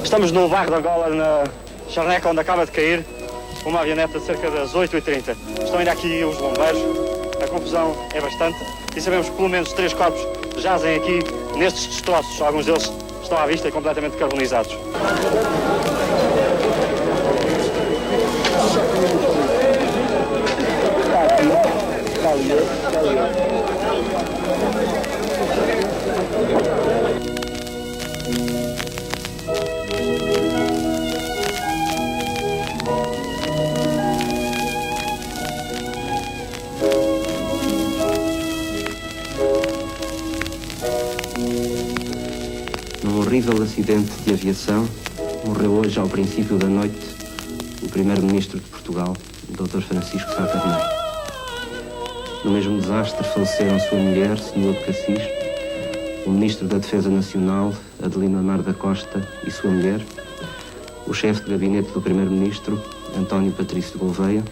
Estamos no bairro da Gola, na charneca, onde acaba de cair uma avioneta de cerca das 8h30. Estão ainda aqui os bombeiros, a confusão é bastante e sabemos que pelo menos 3 corpos jazem aqui nestes destroços. Alguns deles estão à vista e completamente carbonizados. Num horrível acidente de aviação, morreu hoje, ao princípio da noite, o primeiro-ministro de Portugal, Dr. Francisco Sá Carneiro. No mesmo desastre faleceram sua mulher, Senhor de Cassis, o ministro da Defesa Nacional, Adelino Amar da Costa, e sua mulher, o chefe de gabinete do primeiro-ministro, António Patrício Gouveia,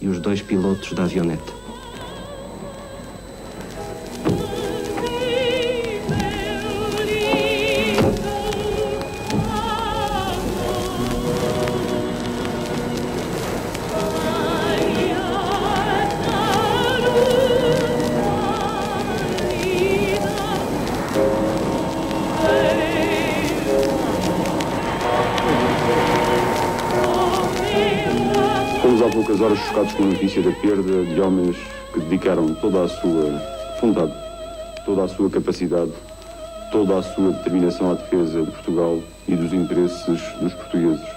e os 2 pilotos da avioneta. Fomos há poucas horas chocados com a notícia da perda de homens que dedicaram toda a sua vontade, toda a sua capacidade, toda a sua determinação à defesa de Portugal e dos interesses dos portugueses.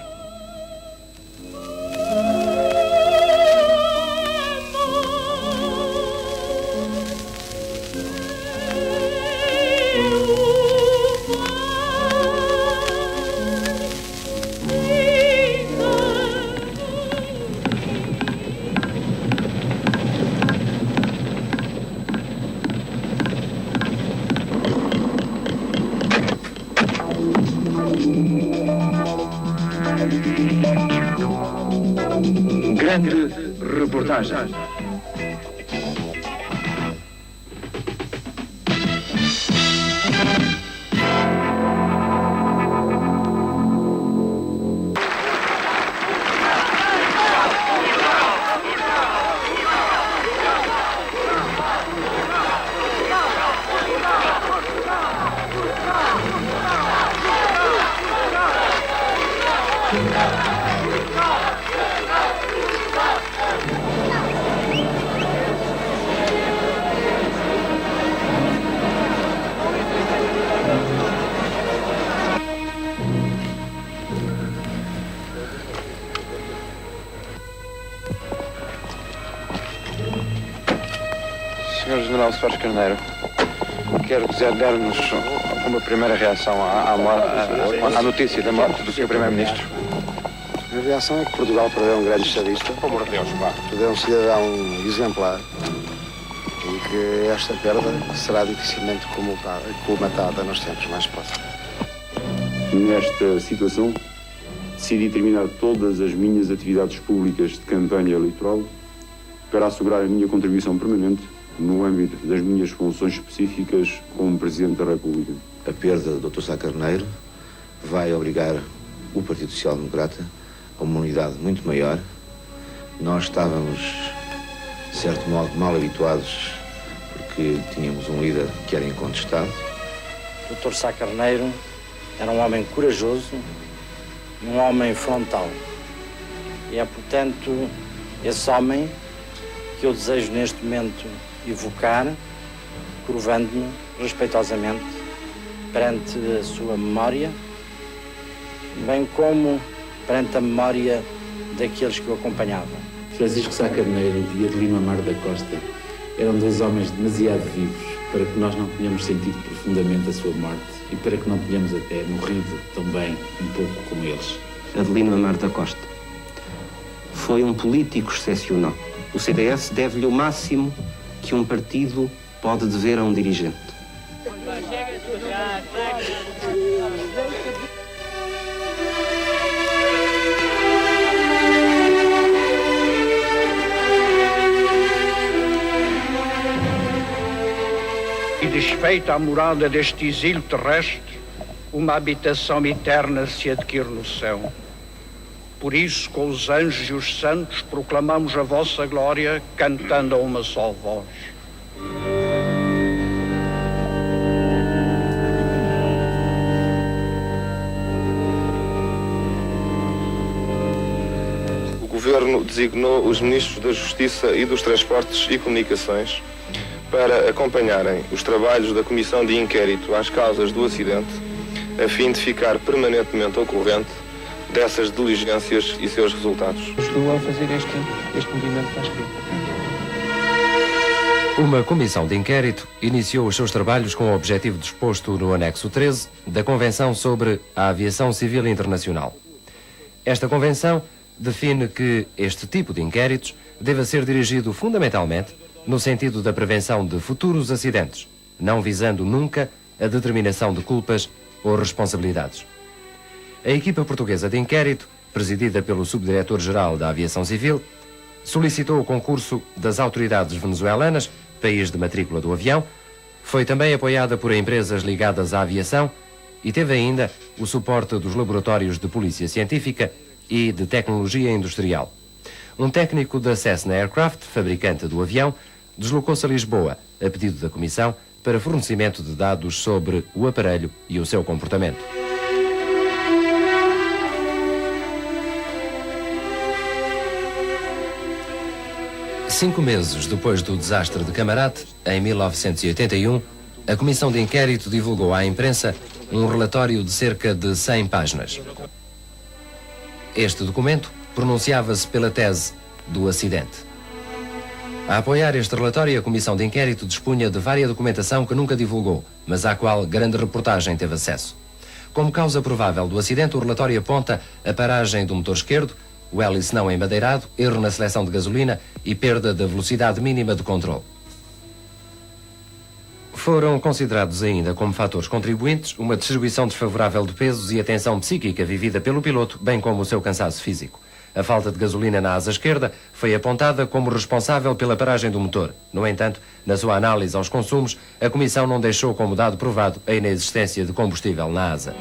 Grande reportagem. Senhor General Soares Carneiro, quero dar-nos uma primeira reação à notícia da morte do Sr. Primeiro-Ministro. A reação é que Portugal perdeu um grande estadista, Pelo amor de Deus, pá. perdeu um cidadão exemplar e que esta perda será dificilmente colmatada nos tempos mais próximos. Nesta situação, decidi terminar todas as minhas atividades públicas de campanha eleitoral para assegurar a minha contribuição permanente no âmbito das minhas funções específicas como Presidente da República. A perda do Dr. Sá Carneiro vai obrigar o Partido Social Democrata a uma unidade muito maior. Nós estávamos, de certo modo, mal habituados porque tínhamos um líder que era incontestado. O Dr. Sá Carneiro era um homem corajoso e um homem frontal. E é, portanto, esse homem que eu desejo neste momento evocar, curvando-me respeitosamente perante a sua memória, bem como perante a memória daqueles que o acompanhavam. Francisco Sá Carneiro e Adelino Amar da Costa eram 2 homens demasiado vivos para que nós não tenhamos sentido profundamente a sua morte e para que não tenhamos até morrido também um pouco como eles. Adelino Amar da Costa foi um político excepcional. O CDS deve-lhe o máximo que um partido pode dever a um dirigente. e desfeita a morada deste exílio terrestre, uma habitação eterna se adquire no céu. Por isso, com os anjos e os santos, proclamamos a vossa glória, cantando a uma só voz. O Governo designou os Ministros da Justiça e dos Transportes e Comunicações para acompanharem os trabalhos da Comissão de Inquérito às causas do acidente, a fim de ficar permanentemente ao corrente dessas diligências e seus resultados. Estou a fazer este movimento para a esquerda. Uma comissão de inquérito iniciou os seus trabalhos com o objetivo disposto no anexo 13 da Convenção sobre a Aviação Civil Internacional. Esta convenção define que este tipo de inquéritos deva ser dirigido fundamentalmente no sentido da prevenção de futuros acidentes, não visando nunca a determinação de culpas ou responsabilidades. A equipa portuguesa de inquérito, presidida pelo Subdiretor-Geral da Aviação Civil, solicitou o concurso das autoridades venezuelanas, país de matrícula do avião, foi também apoiada por empresas ligadas à aviação e teve ainda o suporte dos laboratórios de polícia científica e de tecnologia industrial. Um técnico da Cessna Aircraft, fabricante do avião, deslocou-se a Lisboa, a pedido da Comissão, para fornecimento de dados sobre o aparelho e o seu comportamento. Cinco meses depois do desastre de Camarate, em 1981, a Comissão de Inquérito divulgou à imprensa um relatório de cerca de 100 páginas. Este documento pronunciava-se pela tese do acidente. A apoiar este relatório, a Comissão de Inquérito dispunha de vária documentação que nunca divulgou, mas à qual grande reportagem teve acesso. Como causa provável do acidente, o relatório aponta a paragem do motor esquerdo, o hélice não embandeirado, erro na seleção de gasolina e perda da velocidade mínima de controle. Foram considerados ainda como fatores contribuintes uma distribuição desfavorável de pesos e a tensão psíquica vivida pelo piloto, bem como o seu cansaço físico. A falta de gasolina na asa esquerda foi apontada como responsável pela paragem do motor. No entanto, na sua análise aos consumos, a Comissão não deixou como dado provado a inexistência de combustível na asa.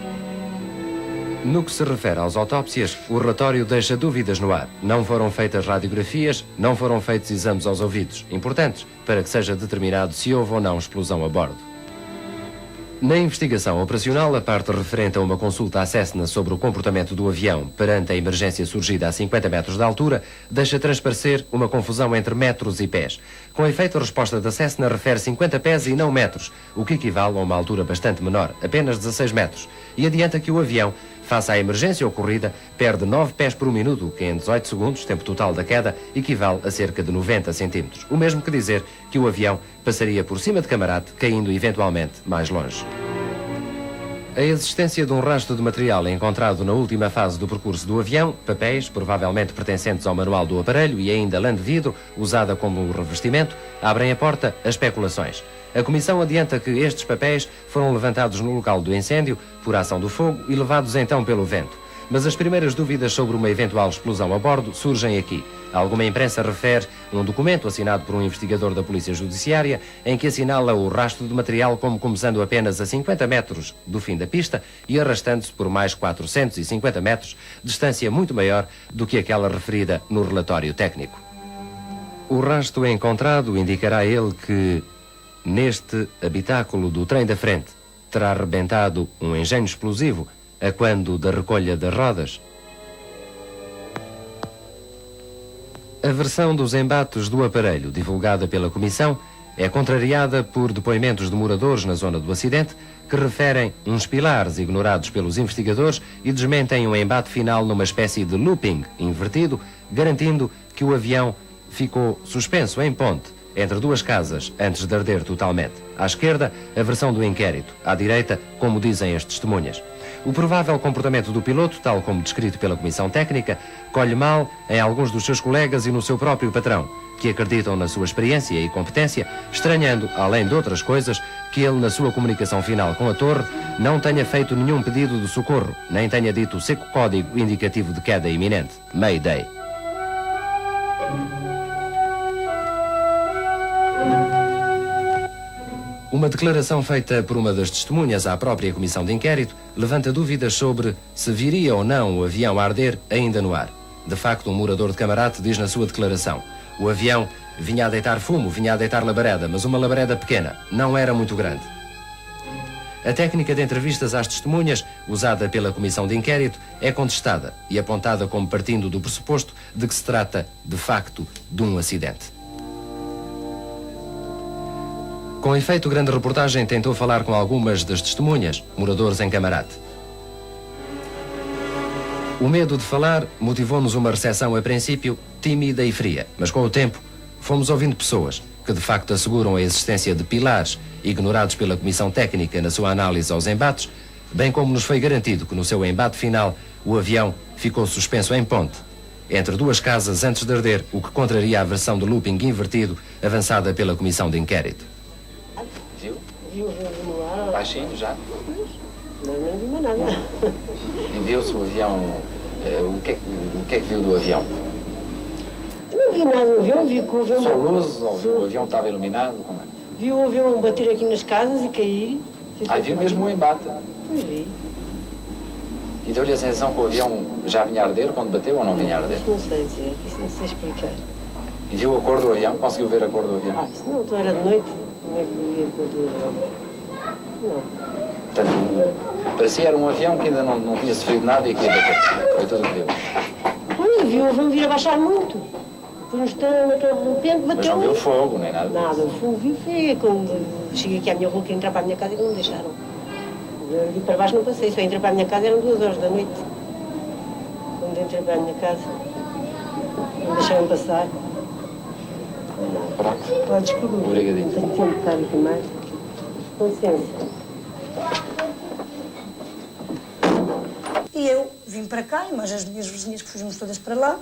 No que se refere às autópsias, o relatório deixa dúvidas no ar. Não foram feitas radiografias, não foram feitos exames aos ouvidos, importantes para que seja determinado se houve ou não explosão a bordo. Na investigação operacional, a parte referente a uma consulta à Cessna sobre o comportamento do avião perante a emergência surgida a 50 metros de altura, deixa transparecer uma confusão entre metros e pés. Com efeito, a resposta da Cessna refere 50 pés e não metros, o que equivale a uma altura bastante menor, apenas 16 metros, e adianta que o avião, face à emergência ocorrida, perde 9 pés por minuto, o que em 18 segundos, tempo total da queda, equivale a cerca de 90 centímetros. O mesmo que dizer que o avião passaria por cima de Camarate, caindo eventualmente mais longe. A existência de um rastro de material encontrado na última fase do percurso do avião, papéis, provavelmente pertencentes ao manual do aparelho e ainda lã de vidro, usada como revestimento, abrem a porta a especulações. A Comissão adianta que estes papéis foram levantados no local do incêndio por ação do fogo e levados então pelo vento. Mas as primeiras dúvidas sobre uma eventual explosão a bordo surgem aqui. Alguma imprensa refere um documento assinado por um investigador da Polícia Judiciária em que assinala o rastro de material como começando apenas a 50 metros do fim da pista e arrastando-se por mais 450 metros, distância muito maior do que aquela referida no relatório técnico. O rastro encontrado indicará ele que neste habitáculo do trem da frente terá rebentado um engenho explosivo a quando da recolha das rodas. A versão dos embates do aparelho divulgada pela Comissão é contrariada por depoimentos de moradores na zona do acidente que referem uns pilares ignorados pelos investigadores e desmentem um embate final numa espécie de looping invertido, garantindo que o avião ficou suspenso em ponte entre duas casas antes de arder totalmente. À esquerda, a versão do inquérito. À direita, como dizem as testemunhas. O provável comportamento do piloto, tal como descrito pela Comissão Técnica, colhe mal em alguns dos seus colegas e no seu próprio patrão, que acreditam na sua experiência e competência, estranhando, além de outras coisas, que ele, na sua comunicação final com a torre, não tenha feito nenhum pedido de socorro, nem tenha dito o seco código indicativo de queda iminente, Mayday. Uma declaração feita por uma das testemunhas à própria comissão de inquérito levanta dúvidas sobre se viria ou não o avião a arder ainda no ar. De facto, um morador de Camarate diz na sua declaração: o avião vinha a deitar fumo, vinha a deitar labareda, mas uma labareda pequena, não era muito grande. A técnica de entrevistas às testemunhas, usada pela comissão de inquérito, é contestada e apontada como partindo do pressuposto de que se trata, de facto, de um acidente. Com efeito, grande reportagem tentou falar com algumas das testemunhas, moradores em Camarate. O medo de falar motivou-nos uma recepção, a princípio, tímida e fria, mas com o tempo fomos ouvindo pessoas que de facto asseguram a existência de pilares ignorados pela Comissão Técnica na sua análise aos embates, bem como nos foi garantido que no seu embate final o avião ficou suspenso em ponte, entre duas casas antes de arder, o que contraria a versão de looping invertido avançada pela Comissão de Inquérito. Viu baixinho já? Não vi mais nada. E viu-se o avião, o que é que viu do avião? Não vi nada do avião, vi que o avião... Só luzes ou o avião estava iluminado? Como é? Vi o avião bater aqui nas casas e cair. Viu mesmo o embate? Pois vi. E deu-lhe a sensação que o avião já vinha a arder quando bateu ou não vinha a arder? Não sei dizer, isso não sei explicar. E viu a cor do avião? Conseguiu ver a cor do avião? Isso não, então era de noite. Como é que eu vi a cor do avião? Não. Portanto, parecia era um avião que ainda não tinha sofrido nada e que ia bater. Foi tudo o que deu. Olha, vi o avião vir a baixar muito. Por um instante, naquele repente, bateu. Mas não viu fogo, nem nada. Nada, o fogo vi feio. Quando cheguei aqui à minha rua, queria entrar para a minha casa e não me deixaram. Eu vi para baixo, não passei. Só entrei para a minha casa, eram 2 horas da noite. Quando entrei para a minha casa, não deixaram passar. Pronto. Pode desculpa. Obrigadinho. Não tenho tempo de estar aqui mais. Com licença. E eu vim para cá, e mais as minhas vizinhas que fugimos todas para lá.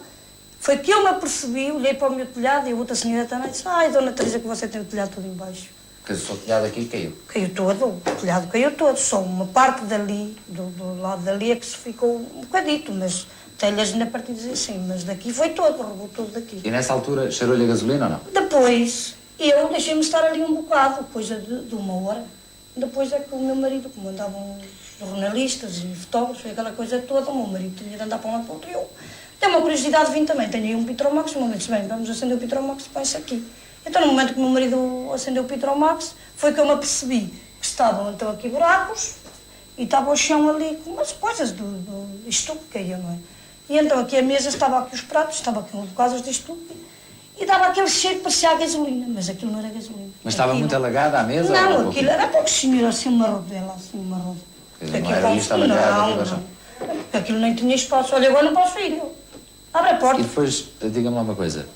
Foi que eu me apercebi, olhei para o meu telhado e a outra senhora também disse: ai, dona Teresa, que você tem o telhado todo embaixo. Porque o seu telhado aqui caiu? Caiu todo, o telhado caiu todo. Só uma parte dali, do lado dali, é que se ficou um bocadito, mas telhas ainda partidas assim. Mas daqui foi todo, roubou todo daqui. E nessa altura cheirou-lhe a gasolina ou não? Depois, eu deixei-me estar ali um bocado, depois de 1 hora. Depois é que o meu marido, como andavam os jornalistas e fotógrafos e aquela coisa toda, o meu marido tinha de andar para um lado para o outro. Eu tenho uma curiosidade de vir também. Tenho aí um Petromax, no momento disse: bem, vamos acender o Petromax e põe-se aqui. Então, no momento que o meu marido acendeu o Petromax, foi que eu me apercebi que estavam então aqui buracos e estava o chão ali com umas coisas isto que caía, não é? E então aqui a mesa, estava aqui os pratos, estava aqui um bocado disto e dava aquele cheiro que parecia a gasolina, mas aquilo não era gasolina. Mas estava muito alagada a mesa? Não, aquilo era pouco senhor, assim uma rodela, assim uma roda. Não era isto alagado? Não, porque aquilo nem tinha espaço. Olha, agora não posso ir, eu. Abre a porta. E depois, diga-me lá uma coisa.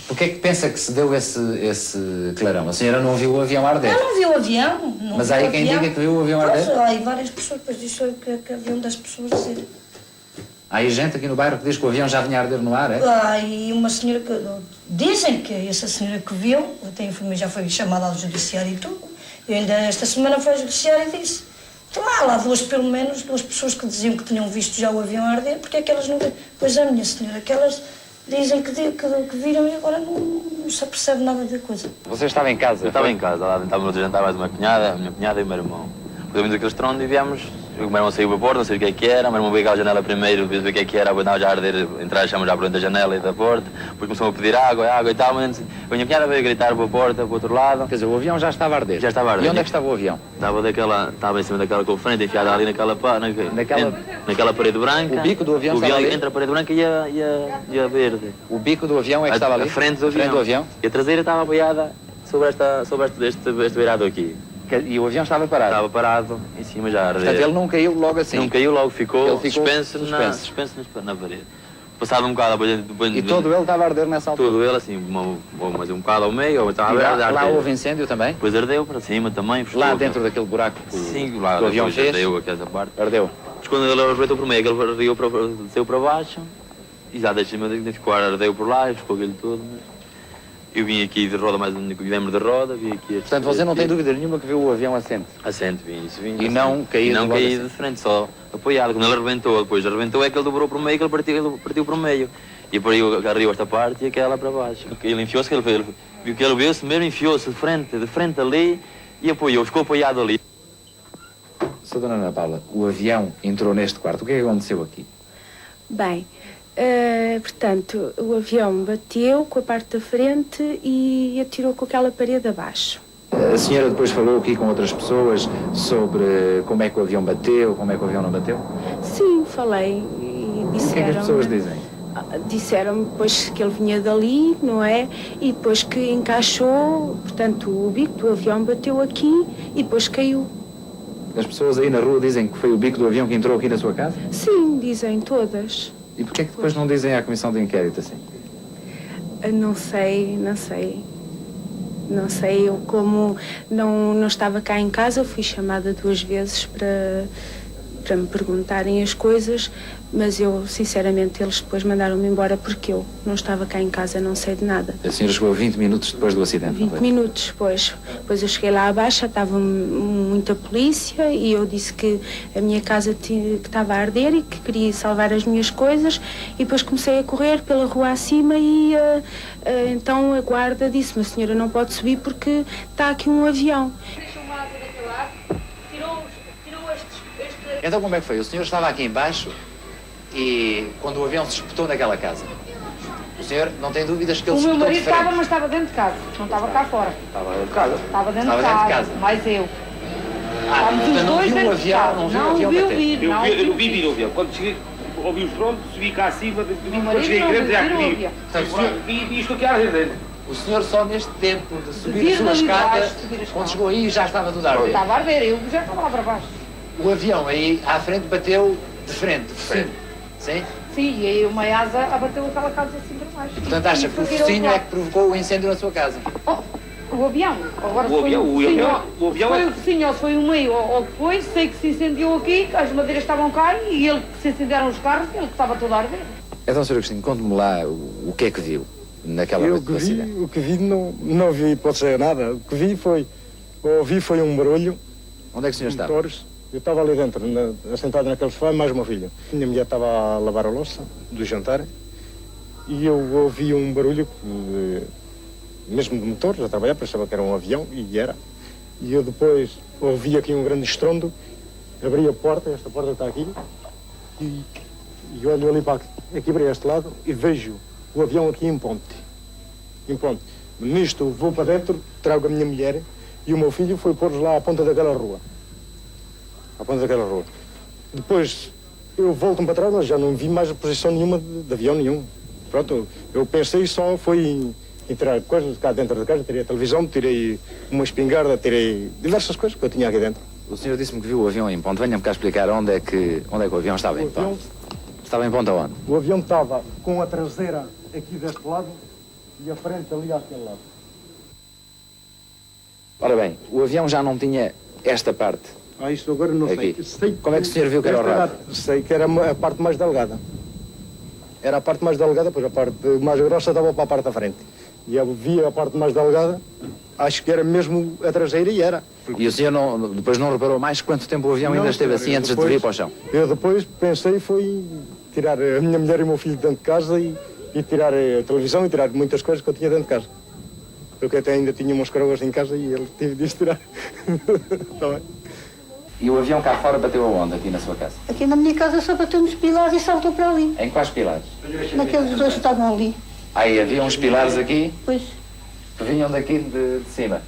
Porquê é que pensa que se deu esse clarão? A senhora não viu o avião arder? Eu não vi o avião. Mas há aí quem diga que viu o avião arder? Há aí várias pessoas, depois disso que haviam das pessoas dizer. Há aí gente aqui no bairro que diz que o avião já vinha a arder no ar, é? Há aí uma senhora que... Dizem que essa senhora que viu, até a enfermeira já foi chamada ao judiciário e tudo. Eu ainda esta semana fui ao judiciário e disse: então há lá pelo menos duas pessoas que diziam que tinham visto já o avião arder, porque é que elas não viram? Pois a minha senhora, que elas dizem que viram e agora não se apercebe nada da coisa. Você estava em casa? Eu estava em casa, lá estávamos a jantar mais uma cunhada, a minha cunhada e o meu irmão. Depois ouvimos aquele estrondo e viemos. O meu irmão saiu para a porta, não sei o que é que era, o meu irmão veio à janela primeiro, viu o que é que era, estava já a arder, entrar a chama já por dentro da janela e da porta, depois começou a pedir água e tal, mas a minha cunhada veio gritar para a porta, para o outro lado. Quer dizer, o avião já estava a arder? Já estava a arder. E onde é que estava o avião? Estava em cima daquela colfrente, enfiada ali naquela parede branca. O bico do avião estava ali? Entre a parede branca e a verde. O bico do avião é que estava ali? A frente do avião. E a traseira estava apoiada sobre este beirado aqui. E o avião estava parado? Estava parado, em cima já a arder. Portanto, ele não caiu logo assim? Não caiu logo, ficou suspenso na parede. Passado um bocado... E todo ele estava a arder nessa altura? Todo ele, assim, mas um bocado ao meio, estava a arder. Lá houve incêndio também? Depois ardeu para cima também. Lá dentro daquele buraco que o avião fez? Ardeu aqui essa parte. Ardeu? Mas quando ele arrebentou por meio, ele desceu para baixo, e já ficou ardeu por lá, ficou aquilo todo, mas... Eu vim aqui de roda, mais viemos de roda, vim aqui... Portanto, você não tem dúvida nenhuma que viu o avião assente? Assente, vim. E não caí de frente, só apoiado. Quando ele arrebentou, depois arrebentou é que ele dobrou por meio, que ele partiu por meio. E por aí arriou esta parte e aquela para baixo. Ele enfiou-se, ele viu-se mesmo, enfiou-se de frente ali e apoiou, ficou apoiado ali. Sra. Dona Ana Paula, o avião entrou neste quarto. O que é que aconteceu aqui? Bem, portanto, o avião bateu com a parte da frente e atirou com aquela parede abaixo. A senhora depois falou aqui com outras pessoas sobre como é que o avião bateu, como é que o avião não bateu? Sim, falei e disseram... O que é que as pessoas dizem? Disseram-me depois que ele vinha dali, não é? E depois que encaixou, portanto, o bico do avião bateu aqui e depois caiu. As pessoas aí na rua dizem que foi o bico do avião que entrou aqui na sua casa? Sim, dizem todas. E porquê é que depois não dizem à comissão de inquérito assim? Não sei. Não sei, eu como não estava cá em casa, fui chamada 2 vezes para me perguntarem as coisas, mas eu, sinceramente, eles depois mandaram-me embora porque eu não estava cá em casa, não sei de nada. A senhora chegou 20 minutos depois do acidente, 20 minutos depois. Depois eu cheguei lá abaixo, já estava muita polícia e eu disse que a minha casa que estava a arder e que queria salvar as minhas coisas e depois comecei a correr pela rua acima e então a guarda disse-me: a senhora não pode subir porque está aqui um avião. Então como é que foi? O senhor estava aqui embaixo e quando o avião se espetou naquela casa, o senhor não tem dúvidas que ele se espetou de frente? O meu marido estava, mas estava dentro de casa, não estava cá fora. Estava dentro de casa? Estava dentro de casa, mais eu. Então não viu o avião, não viu o avião bater? Eu vi vir o avião. Quando cheguei, ouvi os drones, subi cá acima, quando cheguei em grande já vi. Vi isto aqui à dentro. O senhor só neste tempo de subir a sua escada, quando chegou aí já estava tudo a arder? Estava a arder, eu já estava lá para baixo. O avião aí à frente bateu de frente, sim? Sim, e aí uma asa abateu aquela casa assim para baixo. Portanto, acha que o focinho é que provocou o incêndio na sua casa? O avião. Agora foi o focinho ou se foi o meio ou o que foi, sei que se incendiou aqui, as madeiras estavam cá e ele que se incendiaram os carros, ele que estava todo a arder. Então, Sr. Agostinho, conte-me lá o que é que viu naquela noite do acidente. O que vi não vi, pode ser nada. O que vi foi, ouvi foi um barulho. Onde é que o senhor estava? Eu estava ali dentro, assentado naquele sofá, mais uma filha. Minha mulher estava a lavar a louça do jantar e eu ouvi um barulho mesmo de motor, a trabalhar, pensava que era um avião e era. E eu depois ouvi aqui um grande estrondo, abri a porta, esta porta está aqui, e olho ali para aqui para este lado e vejo o avião aqui em ponte. Nisto vou para dentro, trago a minha mulher e o meu filho foi pôr-os lá à ponta daquela rua. Depois eu volto-me para trás, mas já não vi mais posição nenhuma de avião nenhum. Pronto, eu pensei só foi em tirar coisas cá dentro da casa, tirei a televisão, tirei uma espingarda, tirei diversas coisas que eu tinha aqui dentro. O senhor disse-me que viu o avião em ponto. Venha-me cá explicar onde é que o avião estava em ponto. Estava em ponto aonde? O avião estava com a traseira aqui deste lado e a frente ali àquele lado. Ora bem, o avião já não tinha esta parte. Isso agora não sei. Como é que o senhor viu que era o rádio? Sei que era a parte mais delgada. Era a parte mais delgada, pois a parte mais grossa estava para a parte da frente. E eu via a parte mais delgada, acho que era mesmo a traseira e era. E o senhor depois não reparou mais quanto tempo o avião ainda esteve assim antes de vir para o chão? Eu depois pensei foi tirar a minha mulher e o meu filho dentro de casa e tirar a televisão e tirar muitas coisas que eu tinha dentro de casa. Porque até ainda tinha umas coroas em casa e ele tive de tirar. Está bem. E o avião cá fora bateu aonde, aqui na sua casa? Aqui na minha casa só bateu nos pilares e saltou para ali. Em quais pilares? Naqueles dois que estavam ali. Aí havia uns pilares aqui? Pois. Que vinham daqui de cima?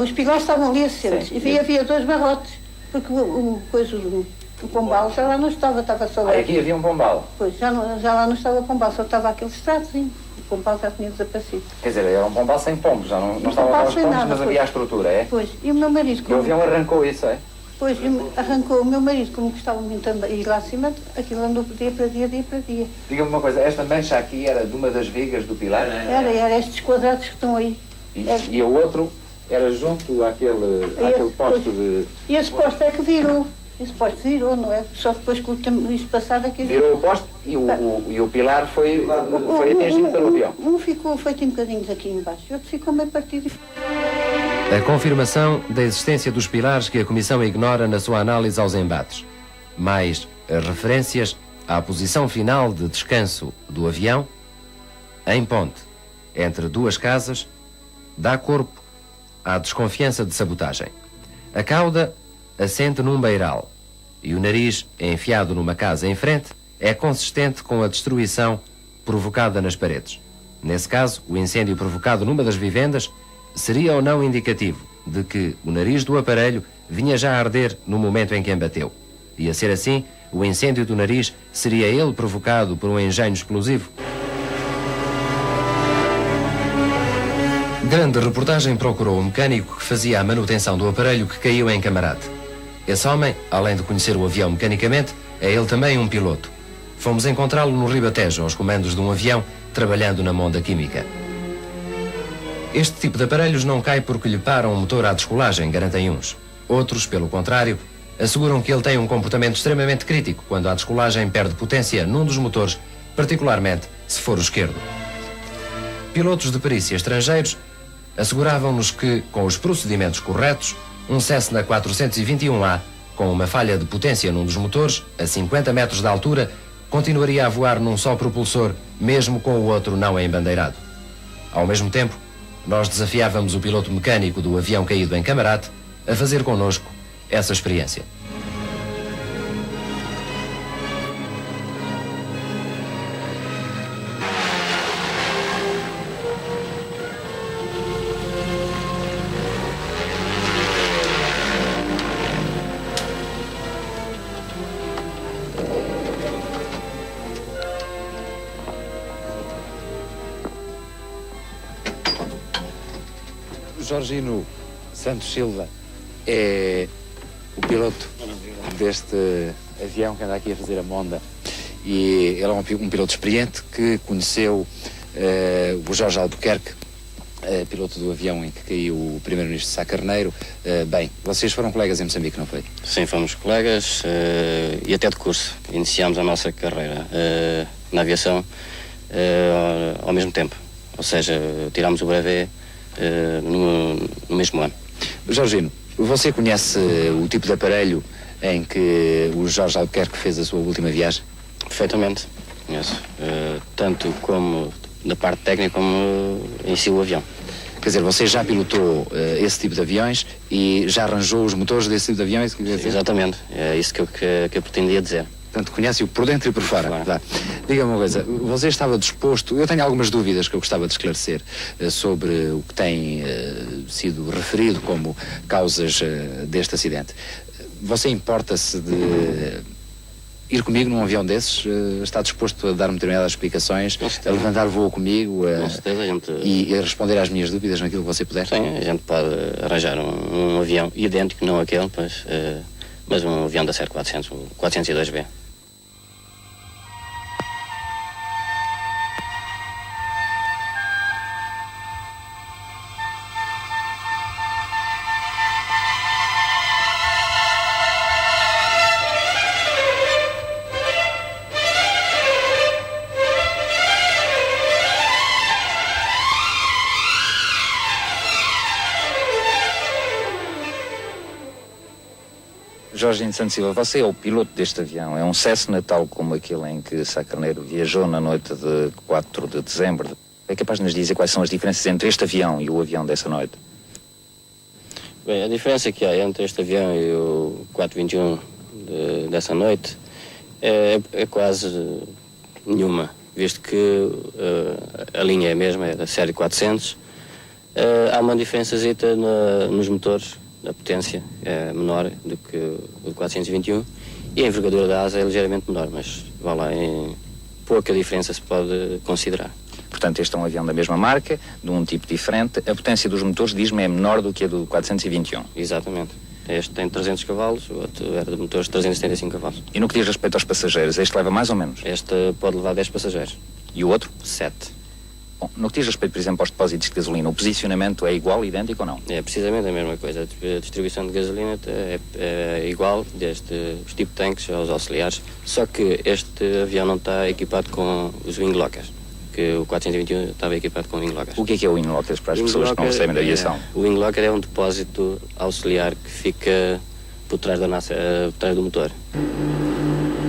Os pilares estavam ali assentes. E havia 2 barrotes. Porque o pombal já lá não estava só lá. Aqui havia um pombal? Pois, já lá não estava o pombal, só estava aquele estradozinho. O pombal já tinha desaparecido. Quer dizer, era um pombal sem pombos, já não estavam lá os pombos, nada, mas havia a estrutura, é? Pois, e o meu marido... O avião arrancou isso, é? Pois, arrancou o meu marido, como gostava muito de ir lá acima, aquilo andou dia para dia. Diga-me uma coisa, esta mancha aqui era de uma das vigas do pilar? Era estes quadrados que estão aí. E o outro era junto àquele posto de... E esse posto é que virou. Esse posto virou, não é? Só depois que o tempo isso passado é que... Virou o posto e o pilar foi atingido pelo avião? Um ficou feito em bocadinhos aqui embaixo, o outro ficou meio partido. A confirmação da existência dos pilares que a Comissão ignora na sua análise aos embates, mais as referências à posição final de descanso do avião em ponte, entre duas casas, dá corpo à desconfiança de sabotagem. A cauda assente num beiral e o nariz, enfiado numa casa em frente, é consistente com a destruição provocada nas paredes. Nesse caso, o incêndio provocado numa das vivendas seria ou não indicativo de que o nariz do aparelho vinha já a arder no momento em que embateu. E a ser assim, o incêndio do nariz seria ele provocado por um engenho explosivo? Grande reportagem procurou o mecânico que fazia a manutenção do aparelho que caiu em Camarate. Esse homem, além de conhecer o avião mecanicamente, é ele também um piloto. Fomos encontrá-lo no Ribatejo, aos comandos de um avião, trabalhando na monda química. Este tipo de aparelhos não cai porque lhe para um motor à descolagem, garantem uns. Outros, pelo contrário, asseguram que ele tem um comportamento extremamente crítico quando a descolagem perde potência num dos motores, particularmente se for o esquerdo. Pilotos de perícia estrangeiros asseguravam-nos que, com os procedimentos corretos, um Cessna 421A, com uma falha de potência num dos motores, a 50 metros de altura, continuaria a voar num só propulsor, mesmo com o outro não embandeirado. Ao mesmo tempo, nós desafiávamos o piloto mecânico do avião caído em Camarate a fazer connosco essa experiência. Jorgino Santos Silva é o piloto deste avião que anda aqui a fazer a monda, e ele é um piloto experiente que conheceu o Jorge Albuquerque, piloto do avião em que caiu o primeiro-ministro Sá Carneiro. Bem, vocês foram colegas em Moçambique, não foi? Sim, fomos colegas e até de curso. Iniciámos a nossa carreira na aviação ao mesmo tempo, ou seja, tirámos o brevet no mesmo ano. Jorgino, você conhece o tipo de aparelho em que o Jorge Albuquerque fez a sua última viagem? Perfeitamente, conheço. Tanto como da parte técnica como em si o avião. Quer dizer, você já pilotou esse tipo de aviões e já arranjou os motores desse tipo de aviões? Exatamente, é isso que eu pretendia dizer. Portanto, conhece-o por dentro e por fora. Claro. Diga-me uma coisa, você estava disposto... Eu tenho algumas dúvidas que eu gostava de esclarecer sobre o que tem sido referido como causas deste acidente. Você importa-se de ir comigo num avião desses? Está disposto a dar-me determinadas explicações, a levantar voo comigo e a responder às minhas dúvidas naquilo que você puder? Sim, a gente pode arranjar um avião idêntico, não aquele, mas um avião da série 400, o 402B. Jorginho Santos Silva, você é o piloto deste avião. É um Cessna tal como aquele em que Sá Carneiro viajou na noite de 4 de dezembro. É capaz de nos dizer quais são as diferenças entre este avião e o avião dessa noite? Bem, a diferença que há entre este avião e o 421 dessa noite é quase nenhuma, visto que a linha é a mesma, é da série 400. Há uma diferençazita nos motores. A potência é menor do que o 421 e a envergadura da asa é ligeiramente menor, mas vá lá, em pouca diferença se pode considerar. Portanto, este é um avião da mesma marca, de um tipo diferente. A potência dos motores, diz-me, é menor do que a do 421. Exatamente. Este tem 300 cavalos, o outro era de motores de 375 cavalos. E no que diz respeito aos passageiros, este leva mais ou menos? Este pode levar 10 passageiros. E o outro? 7. Bom, no que diz respeito, por exemplo, aos depósitos de gasolina, o posicionamento é igual, idêntico ou não? É precisamente a mesma coisa. A distribuição de gasolina é igual, desde os tipos de tanques aos auxiliares, só que este avião não está equipado com os wing lockers, que o 421 estava equipado com wing lockers. O que é o wing lockers para as pessoas que não percebem da aviação? O wing locker é um depósito auxiliar que fica por trás do motor.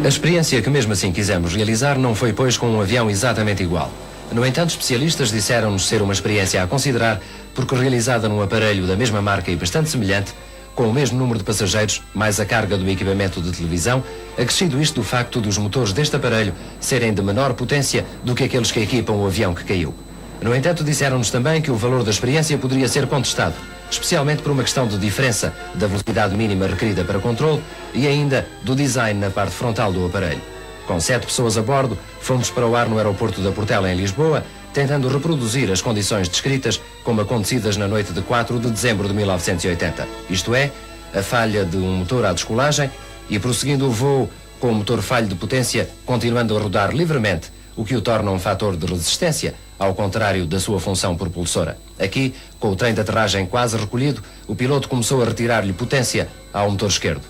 A experiência que mesmo assim quisemos realizar não foi, pois, com um avião exatamente igual. No entanto, especialistas disseram-nos ser uma experiência a considerar porque realizada num aparelho da mesma marca e bastante semelhante, com o mesmo número de passageiros, mais a carga do equipamento de televisão, acrescido isto do facto dos motores deste aparelho serem de menor potência do que aqueles que equipam o avião que caiu. No entanto, disseram-nos também que o valor da experiência poderia ser contestado, especialmente por uma questão de diferença da velocidade mínima requerida para controle e ainda do design na parte frontal do aparelho. Com 7 pessoas a bordo, fomos para o ar no aeroporto da Portela, em Lisboa, tentando reproduzir as condições descritas como acontecidas na noite de 4 de dezembro de 1980. Isto é, a falha de um motor à descolagem e prosseguindo o voo com o motor falho de potência, continuando a rodar livremente, o que o torna um fator de resistência, ao contrário da sua função propulsora. Aqui, com o trem de aterragem quase recolhido, o piloto começou a retirar-lhe potência ao motor esquerdo.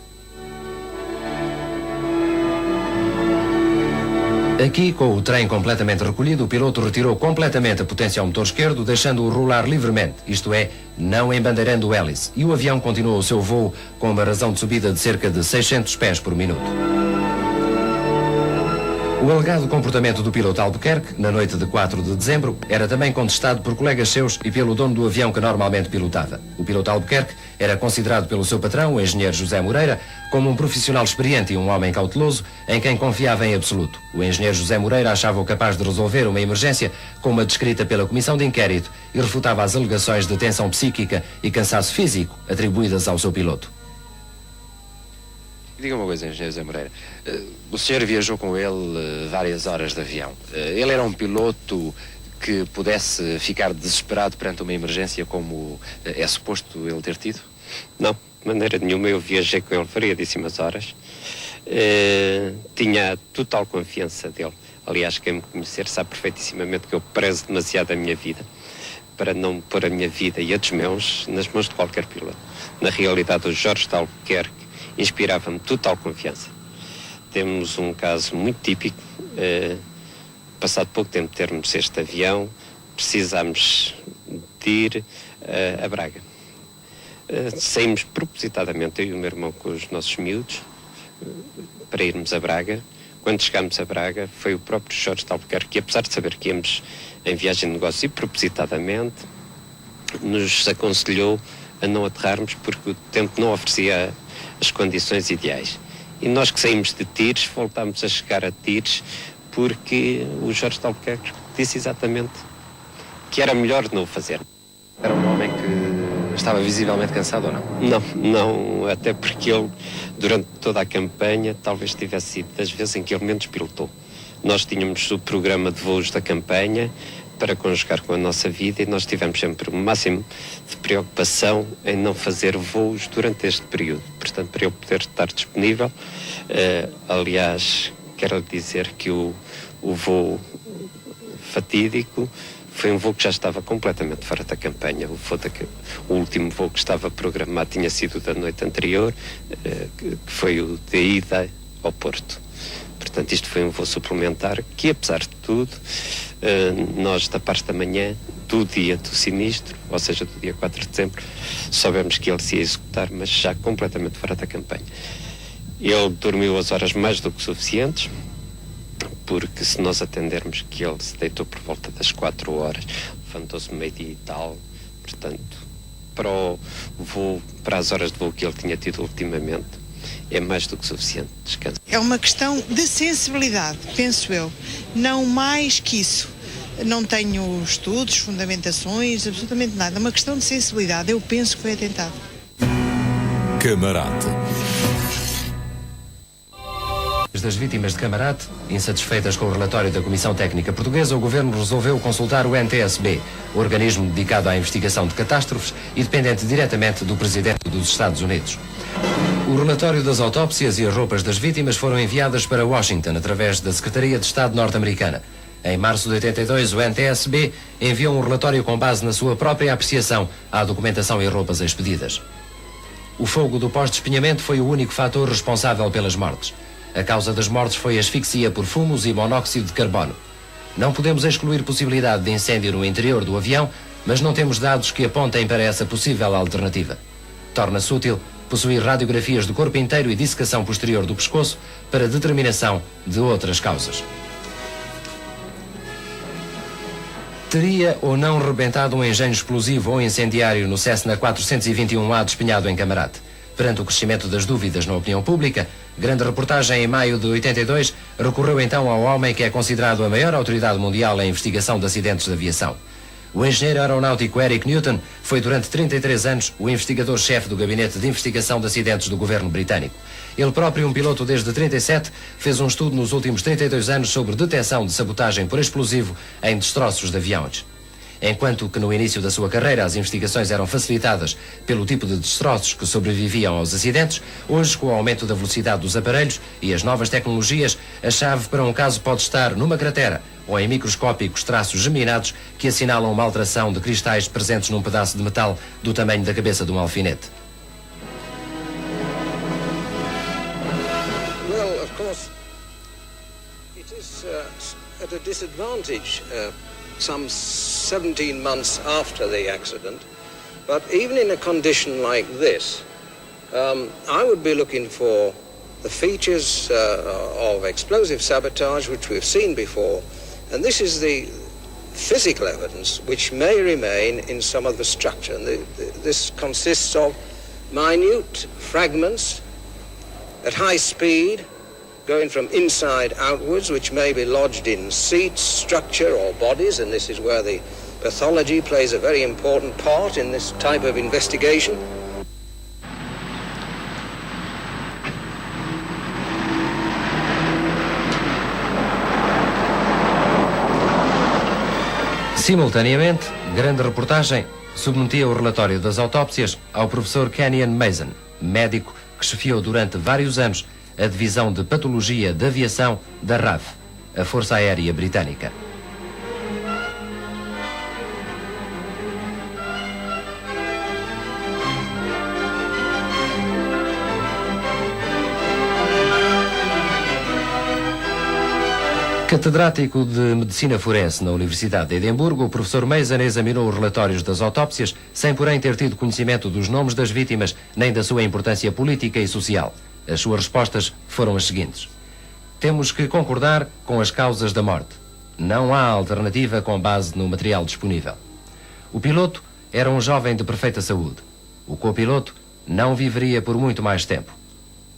Aqui, com o trem completamente recolhido, o piloto retirou completamente a potência ao motor esquerdo, deixando-o rolar livremente, isto é, não embandeirando o hélice, e o avião continuou o seu voo com uma razão de subida de cerca de 600 pés por minuto. O alegado comportamento do piloto Albuquerque, na noite de 4 de dezembro, era também contestado por colegas seus e pelo dono do avião que normalmente pilotava. O piloto Albuquerque era considerado pelo seu patrão, o engenheiro José Moreira, como um profissional experiente e um homem cauteloso em quem confiava em absoluto. O engenheiro José Moreira achava-o capaz de resolver uma emergência como a descrita pela comissão de inquérito e refutava as alegações de tensão psíquica e cansaço físico atribuídas ao seu piloto. Diga uma coisa, engenheiro José Moreira. O senhor viajou com ele várias horas de avião. Ele era um piloto que pudesse ficar desesperado perante uma emergência como é suposto ele ter tido? Não, de maneira nenhuma. Eu viajei com ele variadíssimas horas. Tinha total confiança dele. Aliás, quem me conhecer sabe perfeitissimamente que eu prezo demasiado a minha vida para não pôr a minha vida e a dos meus nas mãos de qualquer piloto. Na realidade, o Jorge de Albuquerque inspirava-me total confiança. Temos um caso muito típico. Passado pouco tempo de termos este avião, precisámos de ir a Braga. Saímos propositadamente, eu e o meu irmão com os nossos miúdos, para irmos a Braga. Quando chegámos a Braga, foi o próprio Jorge de Albuquerque que, apesar de saber que íamos em viagem de negócio e propositadamente, nos aconselhou a não aterrarmos porque o tempo não oferecia as condições ideais. E nós que saímos de Tires, voltámos a chegar a Tires porque o Jorge de Albuquerque disse exatamente que era melhor não o fazer. Era um homem que estava visivelmente cansado ou não? Não, até porque ele, durante toda a campanha, talvez tivesse sido das vezes em que ele menos pilotou. Nós tínhamos o programa de voos da campanha para conjugar com a nossa vida e nós tivemos sempre o máximo de preocupação em não fazer voos durante este período. Portanto, para eu poder estar disponível, aliás, quero dizer que o voo fatídico foi um voo que já estava completamente fora da campanha. O último voo que estava programado tinha sido da noite anterior, que foi o de ida ao Porto. Portanto, isto foi um voo suplementar que, apesar de tudo, nós, da parte da manhã, do dia do sinistro, ou seja, do dia 4 de dezembro, soubemos que ele se ia executar, mas já completamente fora da campanha. Ele dormiu as horas mais do que suficientes, porque se nós atendermos que ele se deitou por volta das 4 horas, levantou-se meio-dia e tal, portanto, para as horas de voo que ele tinha tido ultimamente, é mais do que suficiente descanso. É uma questão de sensibilidade, penso eu, não mais que isso. Não tenho estudos, fundamentações, absolutamente nada. É uma questão de sensibilidade, eu penso que foi atentado. Camarate. Das vítimas de Camarate, insatisfeitas com o relatório da Comissão Técnica Portuguesa, o Governo resolveu consultar o NTSB, organismo dedicado à investigação de catástrofes e dependente diretamente do Presidente dos Estados Unidos. O relatório das autópsias e as roupas das vítimas foram enviadas para Washington através da Secretaria de Estado norte-americana. Em março de 82, o NTSB enviou um relatório com base na sua própria apreciação à documentação e roupas expedidas. O fogo do pós-despenhamento foi o único fator responsável pelas mortes. A causa das mortes foi asfixia por fumos e monóxido de carbono. Não podemos excluir possibilidade de incêndio no interior do avião, mas não temos dados que apontem para essa possível alternativa. Torna-se útil possuir radiografias do corpo inteiro e dissecação posterior do pescoço para determinação de outras causas. Teria ou não rebentado um engenho explosivo ou incendiário no Cessna 421A despenhado em Camarate? Perante o crescimento das dúvidas na opinião pública, grande reportagem em maio de 82 recorreu então ao homem que é considerado a maior autoridade mundial em investigação de acidentes de aviação. O engenheiro aeronáutico Eric Newton foi durante 33 anos o investigador-chefe do Gabinete de Investigação de Acidentes do governo britânico. Ele próprio, um piloto desde 37, fez um estudo nos últimos 32 anos sobre detecção de sabotagem por explosivo em destroços de aviões. Enquanto que no início da sua carreira as investigações eram facilitadas pelo tipo de destroços que sobreviviam aos acidentes, hoje, com o aumento da velocidade dos aparelhos e as novas tecnologias, a chave para um caso pode estar numa cratera ou em microscópicos traços geminados que assinalam uma alteração de cristais presentes num pedaço de metal do tamanho da cabeça de um alfinete. Well, of course, it is at a disadvantage some 17 months after the accident, but even in a condition like this, I would be looking for the features of explosive sabotage which we've seen before, and this is the physical evidence which may remain in some of the structure. And this consists of minute fragments at high speed, going from inside outwards, which may be lodged in seats, structure or bodies, and this is where the pathology plays a very important part in this type of investigation. Simultaneamente, grande reportagem submetia o relatório das autópsias ao professor Kenyon Mason, médico que chefiou durante vários anos a Divisão de Patologia de Aviação da RAF, a Força Aérea Britânica. Catedrático de Medicina Forense na Universidade de Edimburgo, o professor Mason examinou os relatórios das autópsias sem, porém, ter tido conhecimento dos nomes das vítimas nem da sua importância política e social. As suas respostas foram as seguintes: temos que concordar com as causas da morte. Não há alternativa com base no material disponível. O piloto era um jovem de perfeita saúde. O copiloto não viveria por muito mais tempo.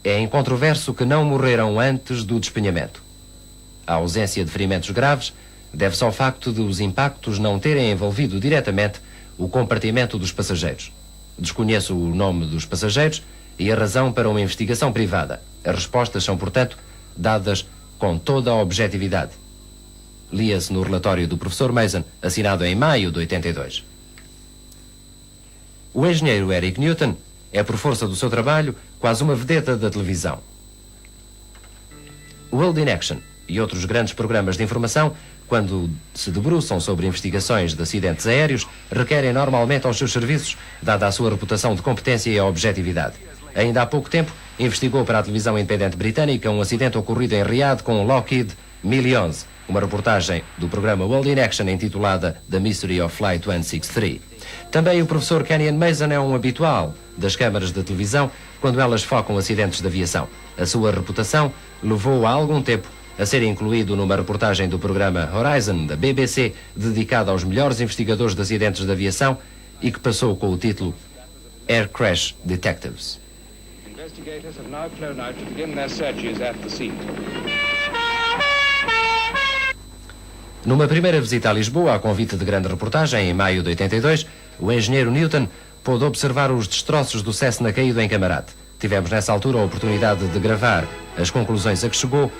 É incontroverso que não morreram antes do despenhamento. A ausência de ferimentos graves deve-se ao facto de os impactos não terem envolvido diretamente o compartimento dos passageiros. Desconheço o nome dos passageiros e a razão para uma investigação privada. As respostas são, portanto, dadas com toda a objetividade. Lia-se no relatório do professor Mason, assinado em maio de 82. O engenheiro Eric Newton é, por força do seu trabalho, quase uma vedeta da televisão. O World in Action e outros grandes programas de informação, quando se debruçam sobre investigações de acidentes aéreos, requerem normalmente aos seus serviços, dada a sua reputação de competência e a objetividade. Ainda há pouco tempo, investigou para a televisão independente britânica um acidente ocorrido em Riad com o Lockheed 1011, uma reportagem do programa World in Action intitulada The Mystery of Flight 163. Também o professor Kenyon Mason é um habitual das câmaras de televisão quando elas focam acidentes de aviação. A sua reputação levou há algum tempo a ser incluído numa reportagem do programa Horizon, da BBC, dedicada aos melhores investigadores de acidentes de aviação e que passou com o título Air Crash Detectives. Investigators have now flown out to begin their searches at the scene. Numa primeira visita a Lisboa, a convite de grande reportagem, em maio de 82, o engenheiro Newton pôde observar os destroços do Cessna caído em Camarate. Tivemos nessa altura a oportunidade de gravar as conclusões a que chegou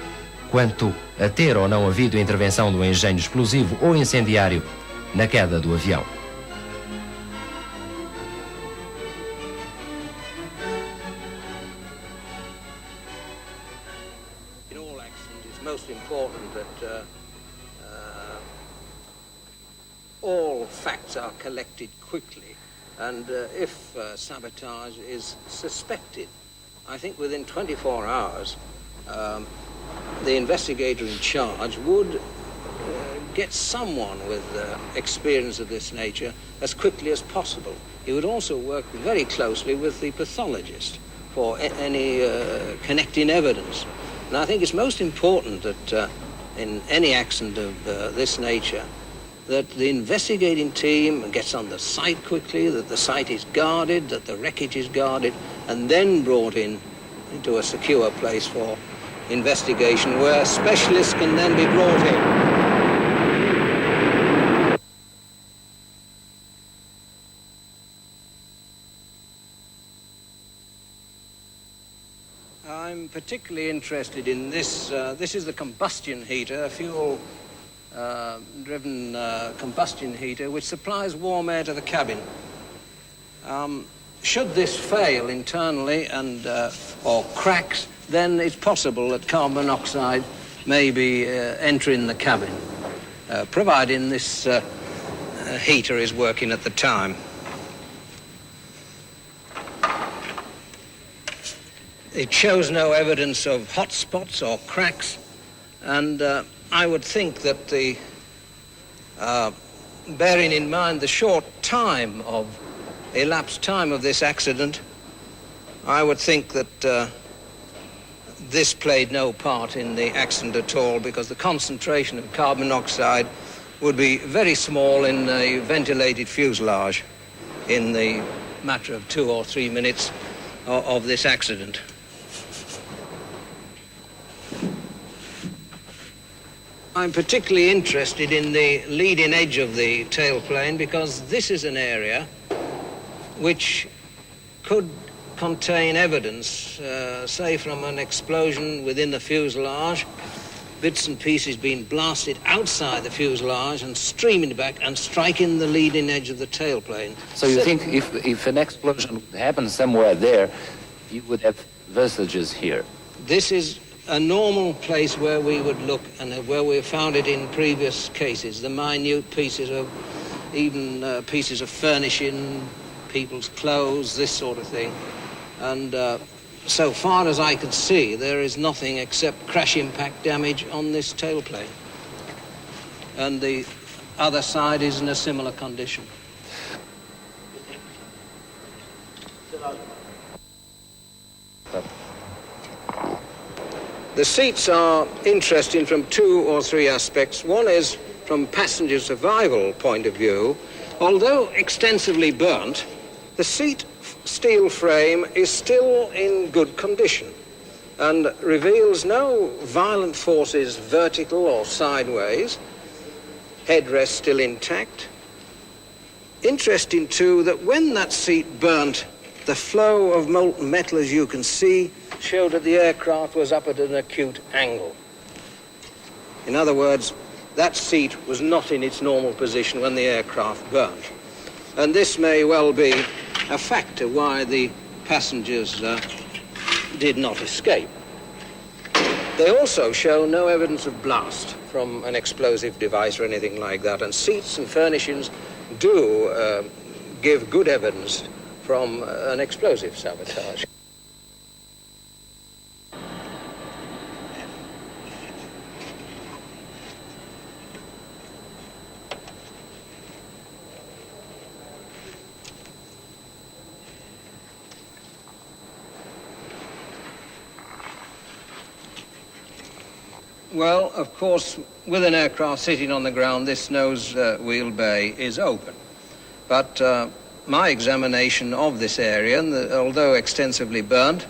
quanto a ter ou não havido intervenção do engenho explosivo ou incendiário na queda do avião. In all accidents, it's most important that all facts are collected quickly, and if sabotage is suspected, I think within 24 hours, the investigator in charge would get someone with experience of this nature as quickly as possible. He would also work very closely with the pathologist for any connecting evidence. And I think it's most important that in any accident of this nature, that the investigating team gets on the site quickly, that the site is guarded, that the wreckage is guarded, and then brought into a secure place for investigation where specialists can then be brought in. I'm particularly interested in this. This is the combustion heater, a fuel-driven combustion heater, which supplies warm air to the cabin. Should this fail internally and or cracks, then it's possible that carbon monoxide may be entering the cabin, providing this heater is working at the time. It shows no evidence of hot spots or cracks, and I would think that bearing in mind the short elapsed time of this accident, I would think that this played no part in the accident at all, because the concentration of carbon monoxide would be very small in a ventilated fuselage in the matter of 2 or 3 minutes of this accident. I'm particularly interested in the leading edge of the tailplane because this is an area which could contain evidence, say from an explosion within the fuselage, bits and pieces being blasted outside the fuselage and streaming back and striking the leading edge of the tailplane. So you think if an explosion happened somewhere there, you would have vestiges here? This is a normal place where we would look and where we found it in previous cases, the minute pieces of, even pieces of furnishing, people's clothes, this sort of thing. And so far as I could see, there is nothing except crash impact damage on this tailplane. And the other side is in a similar condition. The seats are interesting from 2 or 3 aspects. One is from passenger survival point of view. Although extensively burnt, the seat steel frame is still in good condition and reveals no violent forces vertical or sideways. Headrest still intact. Interesting too that when that seat burnt, the flow of molten metal, as you can see, showed that the aircraft was up at an acute angle. In other words, that seat was not in its normal position when the aircraft burnt. And this may well be a factor why the passengers did not escape. They also show no evidence of blast from an explosive device or anything like that, and seats and furnishings do give good evidence from an explosive sabotage. Well, of course, with an aircraft sitting on the ground, this nose wheel bay is open. But my examination of this area, and although extensively burnt,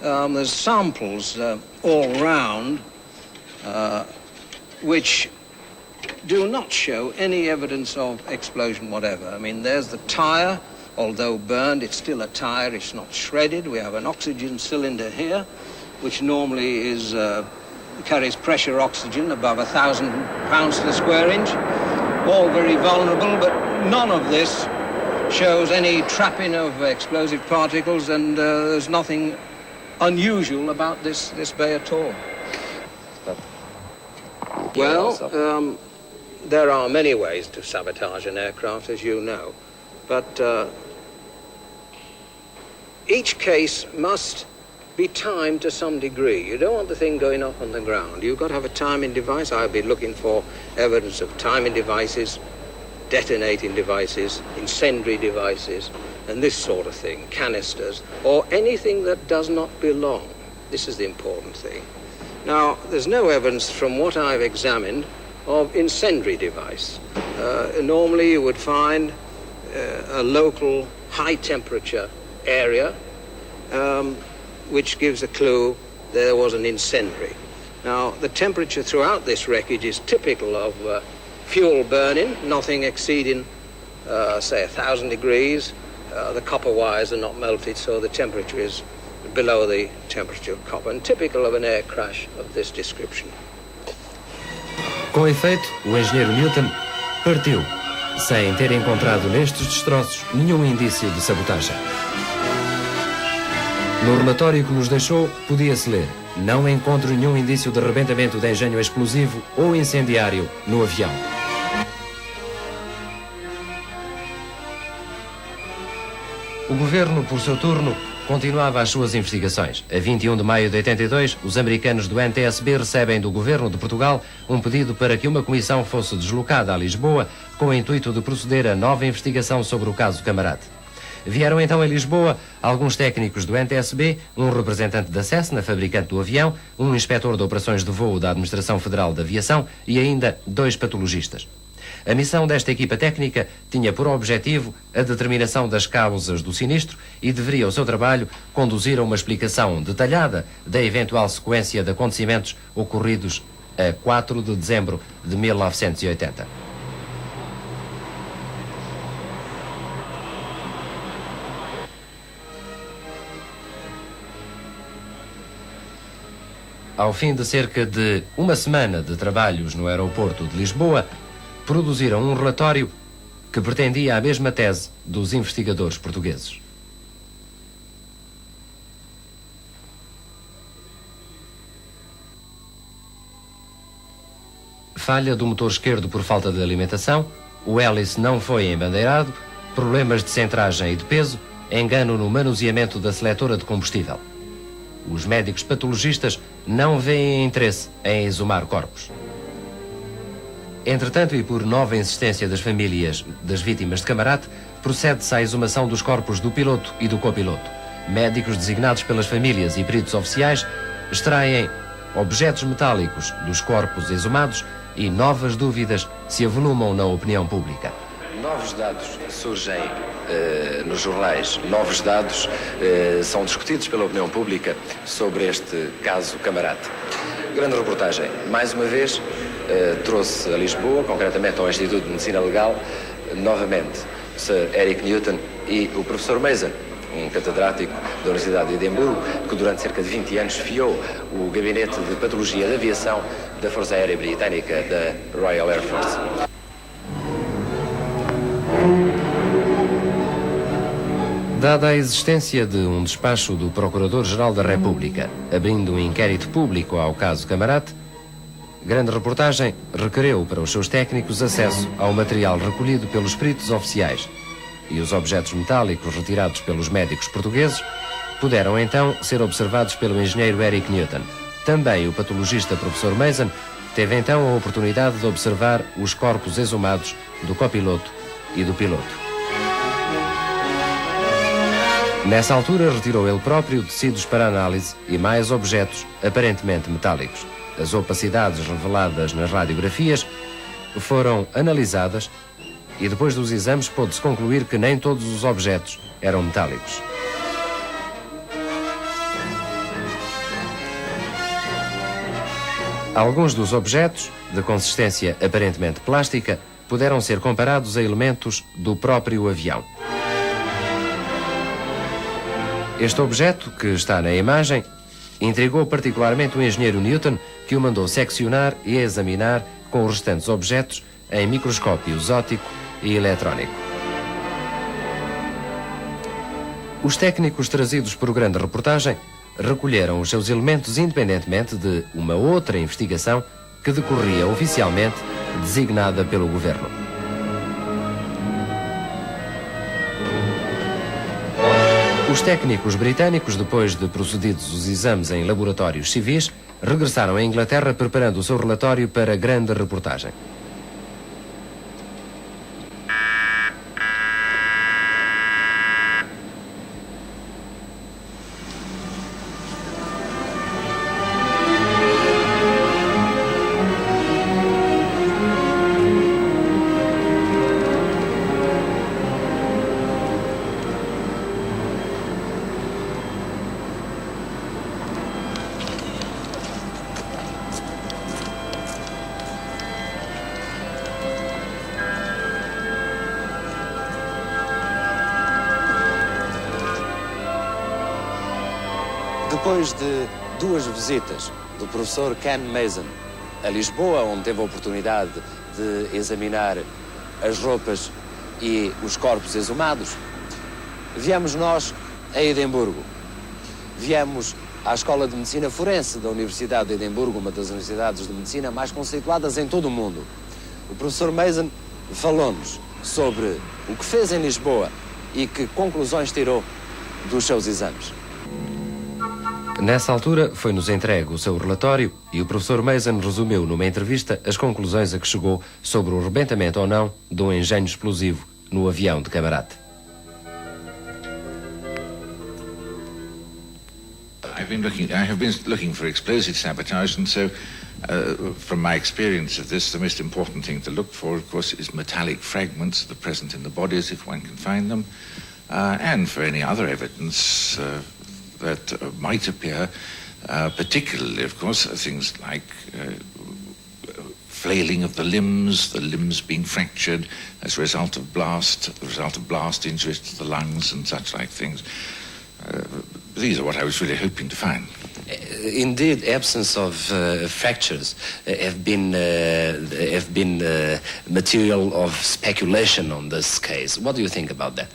there's samples all round which do not show any evidence of explosion whatever. I mean, there's the tire. Although burned, it's still a tire. It's not shredded. We have an oxygen cylinder here, which normally is carries pressure oxygen above 1,000 pounds to the square inch. All very vulnerable, but none of this shows any trapping of explosive particles, and there's nothing unusual about this bay at all. Well, there are many ways to sabotage an aircraft, as you know, but each case must be timed to some degree. You don't want the thing going off on the ground. You've got to have a timing device. I'll be looking for evidence of timing devices, detonating devices, incendiary devices, and this sort of thing, canisters, or anything that does not belong. This is the important thing. Now, there's no evidence from what I've examined of incendiary device. Normally you would find a local high temperature area which gives a clue there was an incendiary. Now the temperature throughout this wreckage is typical of fuel burning, nothing exceeding say 1,000 degrees. The copper wires are not melted, so the temperature is below the temperature of copper, and typical of an air crash of this description. Com efeito, o engenheiro Newton partiu, sem ter encontrado nestes destroços nenhum indício de sabotagem. No relatório que nos deixou, podia-se ler: não encontro nenhum indício de arrebentamento de engenho explosivo ou incendiário no avião. O governo, por seu turno, continuava as suas investigações. A 21 de maio de 82, os americanos do NTSB recebem do governo de Portugal um pedido para que uma comissão fosse deslocada a Lisboa com o intuito de proceder a nova investigação sobre o caso Camarate. Vieram então a Lisboa alguns técnicos do NTSB, um representante da Cessna, fabricante do avião, um inspetor de operações de voo da Administração Federal de Aviação e ainda 2 patologistas. A missão desta equipa técnica tinha por objetivo a determinação das causas do sinistro e deveria o seu trabalho conduzir a uma explicação detalhada da eventual sequência de acontecimentos ocorridos a 4 de dezembro de 1980. Ao fim de cerca de uma semana de trabalhos no aeroporto de Lisboa, produziram um relatório que pretendia a mesma tese dos investigadores portugueses. Falha do motor esquerdo por falta de alimentação, o hélice não foi embandeirado, problemas de centragem e de peso, engano no manuseamento da seletora de combustível. Os médicos patologistas não veem interesse em exumar corpos. Entretanto, e por nova insistência das famílias das vítimas de Camarate, procede-se à exumação dos corpos do piloto e do copiloto. Médicos designados pelas famílias e peritos oficiais extraem objetos metálicos dos corpos exumados e novas dúvidas se avolumam na opinião pública. Novos dados surgem nos jornais, novos dados são discutidos pela opinião pública sobre este caso Camarate. Grande reportagem, mais uma vez, trouxe a Lisboa, concretamente ao Instituto de Medicina Legal, novamente Sir Eric Newton e o professor Mason, um catedrático da Universidade de Edimburgo, que durante cerca de 20 anos fiou o gabinete de patologia de aviação da Força Aérea Britânica, da Royal Air Force. Dada a existência de um despacho do Procurador-Geral da República, abrindo um inquérito público ao caso Camarate, Grande Reportagem requereu para os seus técnicos acesso ao material recolhido pelos peritos oficiais e os objetos metálicos retirados pelos médicos portugueses puderam então ser observados pelo engenheiro Eric Newton. Também o patologista professor Mason teve então a oportunidade de observar os corpos exumados do copiloto e do piloto. Nessa altura retirou ele próprio tecidos para análise e mais objetos aparentemente metálicos. As opacidades reveladas nas radiografias foram analisadas e depois dos exames pôde-se concluir que nem todos os objetos eram metálicos. Alguns dos objetos, de consistência aparentemente plástica, puderam ser comparados a elementos do próprio avião. Este objeto, que está na imagem, intrigou particularmente o engenheiro Newton, que o mandou seccionar e examinar com os restantes objetos em microscópio óptico e eletrónico. Os técnicos trazidos por Grande Reportagem recolheram os seus elementos independentemente de uma outra investigação que decorria oficialmente designada pelo governo. Os técnicos britânicos, depois de procedidos os exames em laboratórios civis, regressaram à Inglaterra preparando o seu relatório para Grande Reportagem. Depois de 2 visitas do professor Ken Mason a Lisboa, onde teve a oportunidade de examinar as roupas e os corpos exumados, viemos nós a Edimburgo. Viemos à Escola de Medicina Forense da Universidade de Edimburgo, uma das universidades de medicina mais conceituadas em todo o mundo. O professor Mason falou-nos sobre o que fez em Lisboa e que conclusões tirou dos seus exames. Nessa altura, foi-nos entregue o seu relatório e o professor Mason resumiu numa entrevista as conclusões a que chegou sobre o rebentamento ou não de um engenho explosivo no avião de Camarate. I have been looking for explosive sabotage, and so from my experience of this, the most important thing to look for, of course, is metallic fragments that are present in the bodies, if one can find them, and for any other evidence that might appear, particularly, of course, things like flailing of the limbs being fractured as a result of blast injuries to the lungs and such like things. These are what I was really hoping to find. Indeed, absence of fractures have been material of speculation on this case. What do you think about that?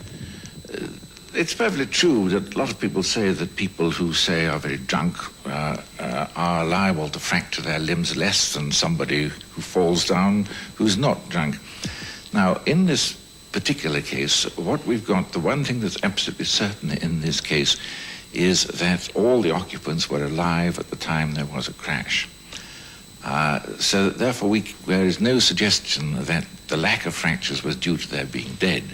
It's perfectly true that a lot of people say that people who say are very drunk are liable to fracture their limbs less than somebody who falls down who's not drunk. Now, in this particular case, what we've got, the one thing that's absolutely certain in this case is that all the occupants were alive at the time there was a crash. So therefore there is no suggestion that the lack of fractures was due to their being dead.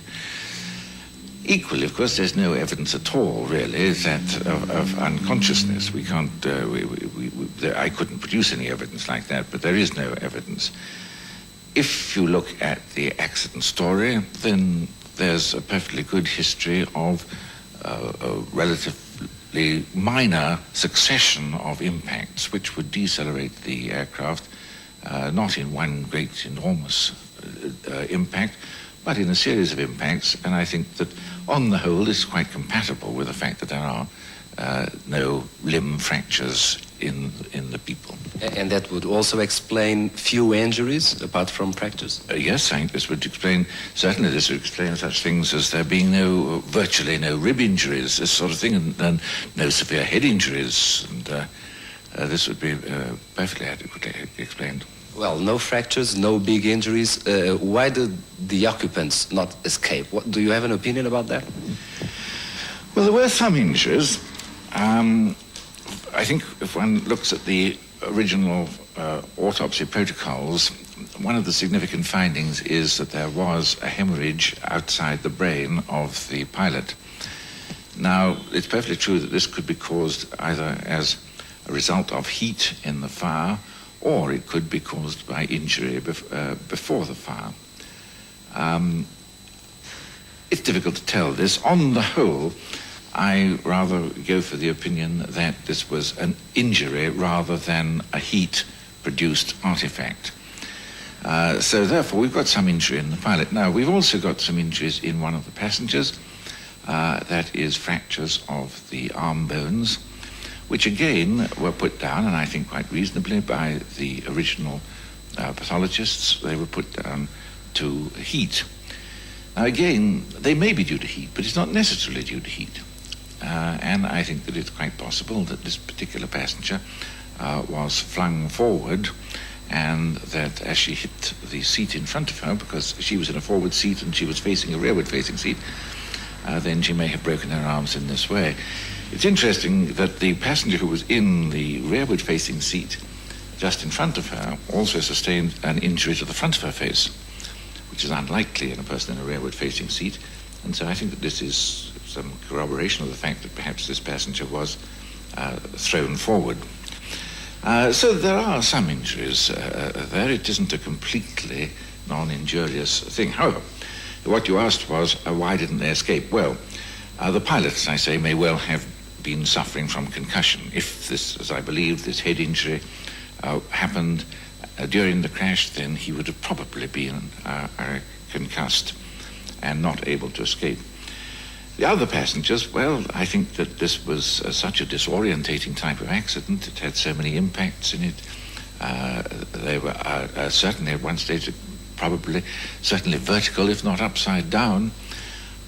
Equally, of course, there's no evidence at all, really, that of unconsciousness. We can't, I couldn't produce any evidence like that, but there is no evidence. If you look at the accident story, then there's a perfectly good history of a relatively minor succession of impacts which would decelerate the aircraft, not in one great, enormous impact, but in a series of impacts, and I think that on the whole this is quite compatible with the fact that there are no limb fractures in the people. And that would also explain few injuries apart from fractures? Yes, I think this would explain, certainly this would explain such things as there being virtually no rib injuries, this sort of thing, and no severe head injuries, and this would be perfectly adequately explained. Well, no fractures, no big injuries. Why did the occupants not escape? Do you have an opinion about that? Well, there were some injuries. I think if one looks at the original autopsy protocols, one of the significant findings is that there was a hemorrhage outside the brain of the pilot. Now, it's perfectly true that this could be caused either as a result of heat in the fire, or it could be caused by injury before the fire. It's difficult to tell this. On the whole, I rather go for the opinion that this was an injury rather than a heat-produced artifact. So therefore, we've got some injury in the pilot. Now, we've also got some injuries in one of the passengers. That is fractures of the arm bones, which again were put down, and I think quite reasonably, by the original pathologists. They were put down to heat. Now again, they may be due to heat, but it's not necessarily due to heat. And I think that it's quite possible that this particular passenger was flung forward, and that as she hit the seat in front of her, because she was in a forward seat and she was facing a rearward-facing seat, then she may have broken her arms in this way. It's interesting that the passenger who was in the rearward-facing seat just in front of her also sustained an injury to the front of her face, which is unlikely in a person in a rearward-facing seat. And so I think that this is some corroboration of the fact that perhaps this passenger was thrown forward. So there are some injuries there. It isn't a completely non-injurious thing. However, what you asked was, why didn't they escape? Well, the pilot, as I say, may well have been suffering from concussion. If this, as I believe, this head injury happened during the crash, then he would have probably been concussed and not able to escape. The other passengers, well, I think that this was such a disorientating type of accident. It had so many impacts in it. They were certainly at one stage certainly vertical, if not upside down.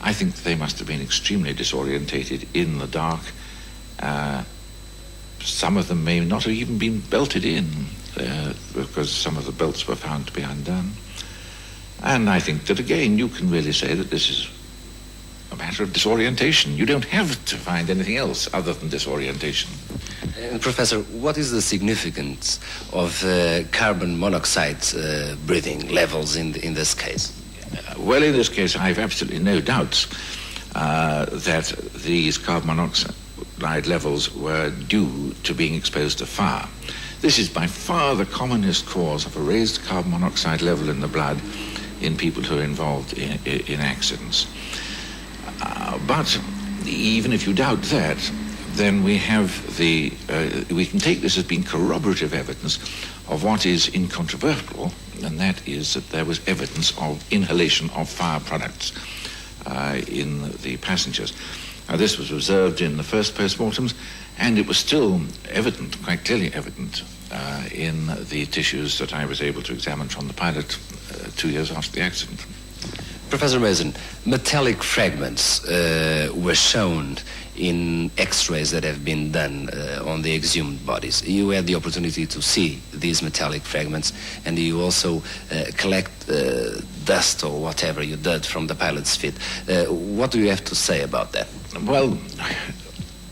I think they must have been extremely disorientated in the dark. Some of them may not have even been belted in because some of the belts were found to be undone. And I think that, again, you can really say that this is a matter of disorientation. You don't have to find anything else other than disorientation. Professor, what is the significance of carbon monoxide breathing levels in this case? Well, in this case, I have absolutely no doubts that these carbon monoxide levels were due to being exposed to fire. This is by far the commonest cause of a raised carbon monoxide level in the blood in people who are involved in accidents. But even if you doubt that, then we have we can take this as being corroborative evidence of what is incontrovertible, and that is that there was evidence of inhalation of fire products in the passengers. This was observed in the first postmortems, and it was still evident, quite clearly evident, in the tissues that I was able to examine from the pilot 2 years after the accident. Professor Mason, metallic fragments were shown in X-rays that have been done on the exhumed bodies. You had the opportunity to see these metallic fragments, and you also collect dust or whatever you did from the pilot's feet. What do you have to say about that? Well,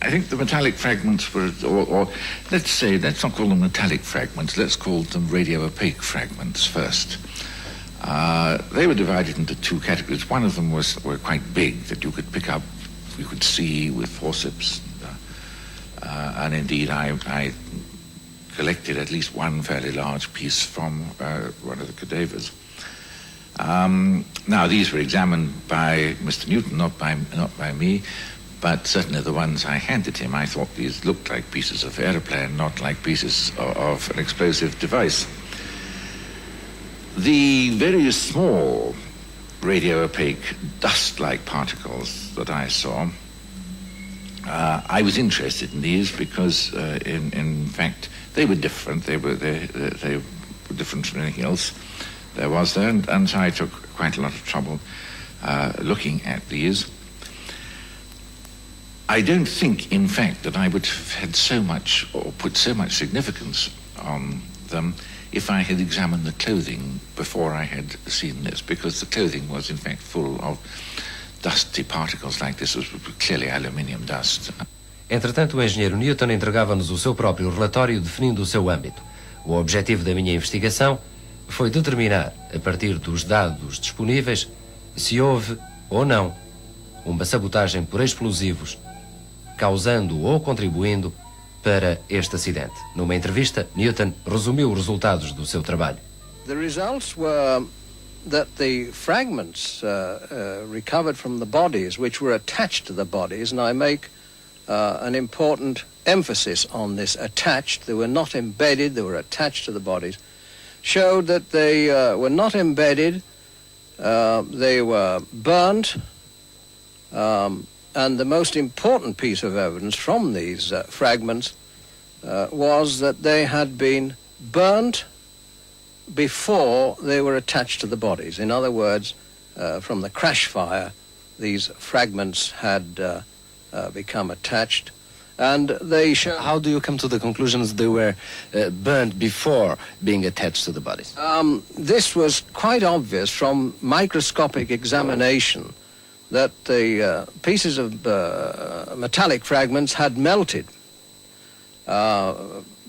I think the metallic fragments were, or let's not call them metallic fragments, let's call them radio-opaque fragments first. They were divided into two categories. One of them were quite big, that you could pick up, you could see with forceps. And indeed, I collected at least one fairly large piece from one of the cadavers. Now, these were examined by Mr. Newton, not by me, but certainly the ones I handed him, I thought these looked like pieces of aeroplane, not like pieces of an explosive device. The very small radio-opaque dust-like particles that I saw, I was interested in these because, in fact, they were different. They were different from anything else there was there, and so I took quite a lot of trouble looking at these. I don't think, in fact, that I would have had so much or put so much significance on them if I had examined the clothing before I had seen this, because the clothing was, in fact, full of dusty particles like this. It was clearly aluminium dust. Entretanto, o engenheiro Newton entregava-nos o seu próprio relatório definindo o seu âmbito. O objetivo da minha investigação foi determinar, a partir dos dados disponíveis, se houve ou não uma sabotagem por explosivos, causando ou contribuindo para este acidente. Numa entrevista, Newton resumiu os resultados do seu trabalho. The results were that the fragments recovered from the bodies, which were attached to the bodies, and I make an important emphasis on this, attached. They were not embedded, they were attached to the bodies, showed that they were not embedded, they were burnt, and the most important piece of evidence from these fragments was that they had been burnt before they were attached to the bodies. In other words, from the crash fire, these fragments had become attached, and they show... How do you come to the conclusions they were burnt before being attached to the bodies? This was quite obvious from microscopic examination, that the pieces of metallic fragments had melted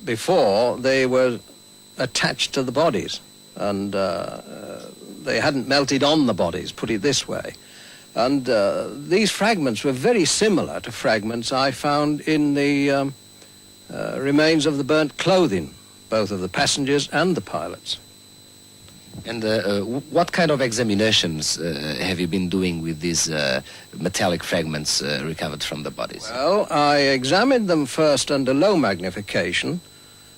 before they were attached to the bodies, and they hadn't melted on the bodies, put it this way. And these fragments were very similar to fragments I found in the remains of the burnt clothing, both of the passengers and the pilots. And what kind of examinations have you been doing with these metallic fragments recovered from the bodies? Well, I examined them first under low magnification,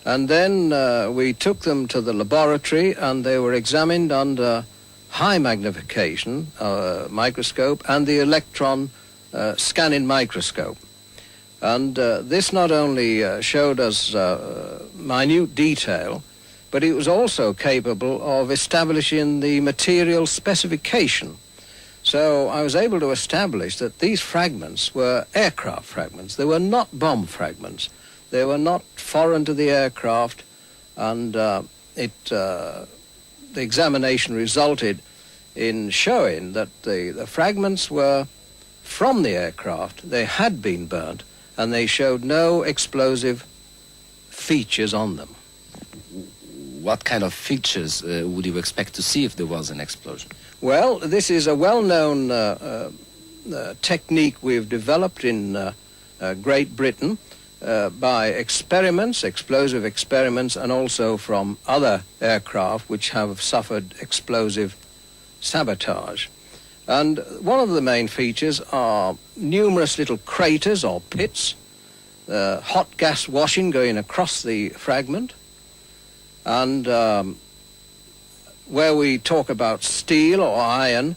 and then we took them to the laboratory and they were examined under high magnification microscope and the electron scanning microscope. And this not only showed us minute detail, but it was also capable of establishing the material specification. So I was able to establish that these fragments were aircraft fragments. They were not bomb fragments. They were not foreign to the aircraft, and the examination resulted in showing that the fragments were from the aircraft. They had been burnt, and they showed no explosive features on them. What kind of features would you expect to see if there was an explosion? Well, this is a well-known technique we've developed in Great Britain by experiments, explosive experiments, and also from other aircraft which have suffered explosive sabotage. And one of the main features are numerous little craters or pits, hot gas washing going across the fragment, and where we talk about steel or iron,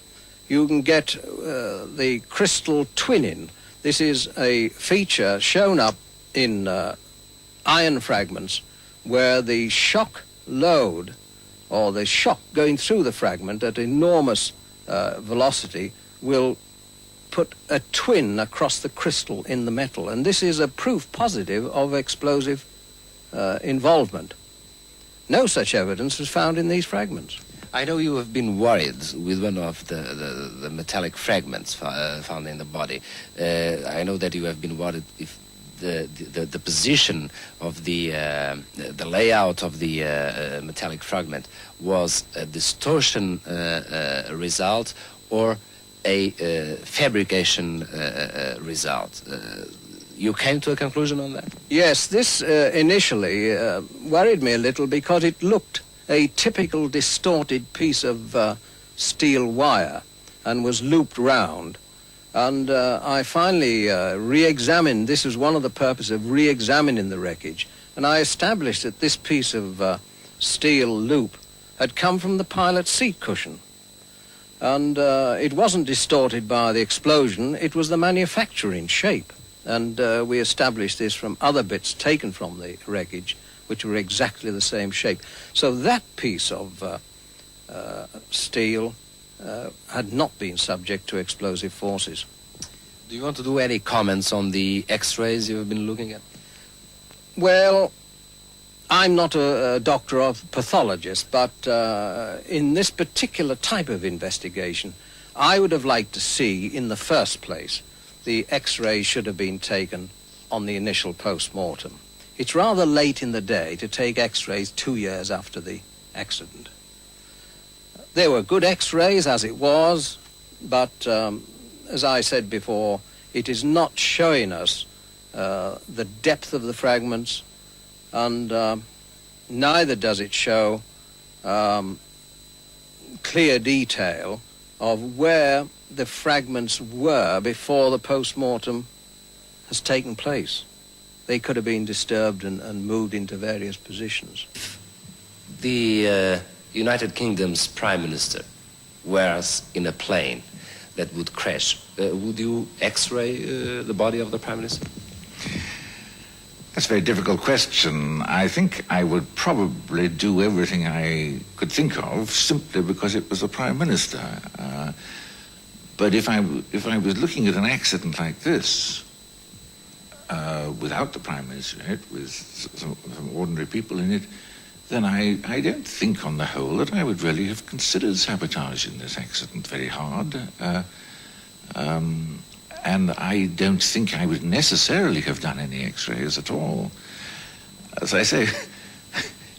you can get the crystal twinning. This is a feature shown up in iron fragments where the shock load or the shock going through the fragment at enormous velocity will put a twin across the crystal in the metal. And this is a proof positive of explosive involvement. No such evidence was found in these fragments. I know you have been worried with one of the metallic fragments found in the body. I know that you have been worried if the position of the layout of the metallic fragment was a distortion result or a fabrication result. You came to a conclusion on that? Yes, this initially worried me a little because it looked a typical distorted piece of steel wire and was looped round. And I finally re-examined, this was one of the purposes of re-examining the wreckage, and I established that this piece of steel loop had come from the pilot's seat cushion. And it wasn't distorted by the explosion, it was the manufacturing shape. And we established this from other bits taken from the wreckage, which were exactly the same shape. So that piece of steel had not been subject to explosive forces. Do you want to do any comments on the X-rays you've been looking at? Well, I'm not a doctor or pathologist, but in this particular type of investigation, I would have liked to see, in the first place, the X-rays should have been taken on the initial post-mortem. It's rather late in the day to take X-rays 2 years after the accident. There were good X-rays as it was, but as I said before, it is not showing us the depth of the fragments, and neither does it show clear detail of where the fragments were before the post-mortem has taken place. They could have been disturbed and moved into various positions. The United Kingdom's Prime Minister was in a plane that would crash. Would you X-ray the body of the Prime Minister? That's a very difficult question. I think I would probably do everything I could think of simply because it was the Prime Minister. But if I was looking at an accident like this, without the Prime Minister in it, with some ordinary people in it, then I don't think on the whole that I would really have considered sabotaging this accident very hard. And I don't think I would necessarily have done any X-rays at all. As I say,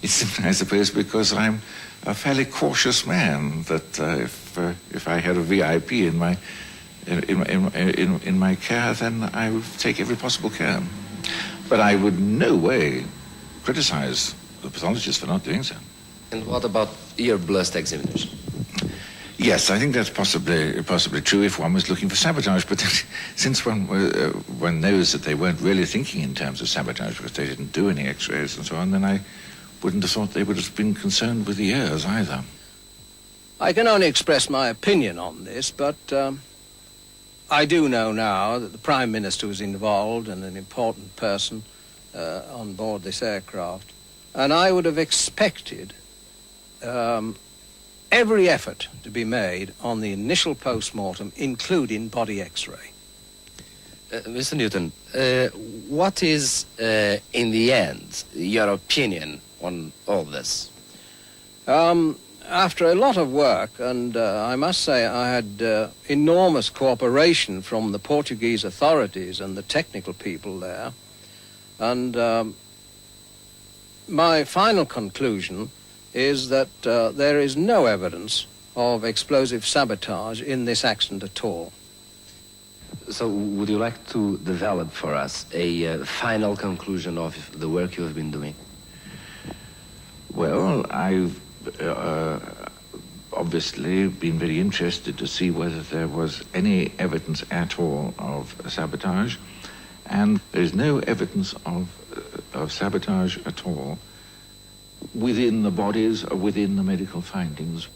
it's simply, I suppose, because I'm a fairly cautious man, that if I had a VIP in my care, then I would take every possible care. But I would in no way criticize the pathologists for not doing so. And what about ear blast examination? Yes, I think that's possibly true if one was looking for sabotage. But since one knows that they weren't really thinking in terms of sabotage because they didn't do any X-rays and so on, then I wouldn't have thought they would have been concerned with the ears either. I can only express my opinion on this, but I do know now that the Prime Minister was involved and an important person on board this aircraft. And I would have expected every effort to be made on the initial post-mortem, including body X-ray. Mr. Newton, what is, in the end, your opinion on all this? After a lot of work, and I must say I had enormous cooperation from the Portuguese authorities and the technical people there, and my final conclusion is that there is no evidence of explosive sabotage in this accident at all. So would you like to develop for us a final conclusion of the work you have been doing? Well, I've obviously been very interested to see whether there was any evidence at all of sabotage, and there is no evidence of sabotage at all within the bodies or within the medical findings.